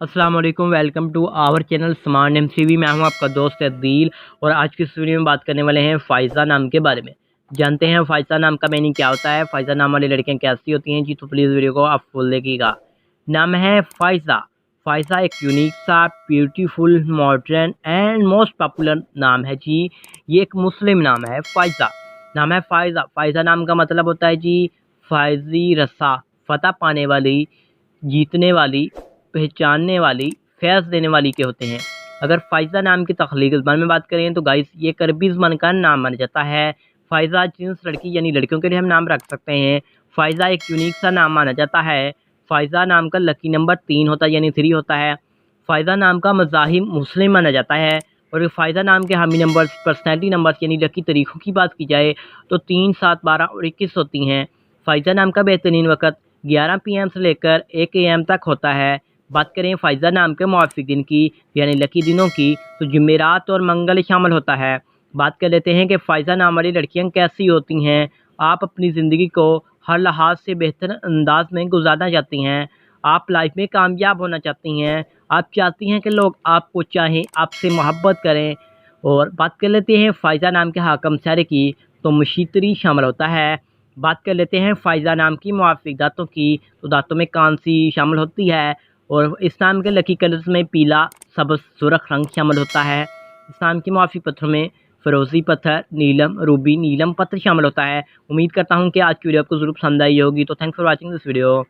अस्सलाम वालेकुम, welcome to our channel smart MCV. मैं हूं आपका दोस्त अदील और आज की इस वीडियो में बात करने वाले हैं फ़ायज़ा नाम के बारे में। जानते हैं फ़ायज़ा नाम का मीनिंग क्या होता है, फ़ायज़ा नाम वाली लड़कियां कैसी होती हैं जी। तो प्लीज़ वीडियो को आप फुल देखिएगा। नाम है फ़ायज़ा। फ़ायज़ा एक यूनिक सा, beautiful, modern and most popular नाम है जी। ये एक मुस्लिम नाम है फ़ायज़ा। नाम है फ़ायज़ा। फ़ायज़ा नाम का मतलब होता है जी फ़ायज़ी रस्सा, फ़तह पाने वाली, जीतने वाली, पहचानने वाली, फैज़ देने वाली के होते हैं। अगर फ़ायज़ा नाम की तख्लीक़ ज़बान में बात करें तो गाइस ये एक अरबी ज़बान का नाम माना जाता है। फ़ायज़ा जिन्स लड़की यानी लड़कियों के लिए हम नाम रख सकते हैं। फ़ायज़ा एक यूनिक सा नाम माना जाता है। फ़ायज़ा नाम का लकी नंबर 3 होता है यानी 3 होता है। फ़ायज़ा नाम का मज़ाहिब मुस्लिम माना जाता है। और फ़ायज़ा नाम के हामी नंबर्स, पर्सनैलिटी नंबर्स यानी लकी तारीखों की बात की जाए तो 3, 7, 12 और 21 होती हैं। फ़ायज़ा नाम का बेहतरीन वक़्त 11 पीएम से लेकर 1 एएम तक होता है। बात करें फ़ायज़ा नाम के मुआफ़िक दिन की यानी लकी दिनों की तो जुमेरात और मंगल शामिल होता है। बात कर लेते हैं कि फ़ायज़ा नाम वाली लड़कियां कैसी होती हैं। आप अपनी ज़िंदगी को हर लिहाज से बेहतर अंदाज में गुजारना चाहती हैं। आप लाइफ में कामयाब होना चाहती हैं। आप चाहती हैं कि लोग आपको चाहें, आपसे मोहब्बत करें। और बात कर लेते हैं फ़ायज़ा नाम के हाकम सारे की तो मशीतरी शामिल होता है। बात कर लेते हैं फ़ायज़ा नाम की मुआफ़िक दाँतों की तो दाँतों में कांसी शामिल होती है। और इस नाम के लकी कलर्स में पीला, सब्ज़, सुर्ख रंग शामिल होता है। इस नाम के मुआफ़िक पत्थरों में फ़िरोज़ी पत्थर, नीलम, रूबी, नीलम पत्थर शामिल होता है। उम्मीद करता हूँ कि आज की वीडियो आपको ज़रूर पसंद आई होगी। तो thanks for watching this video.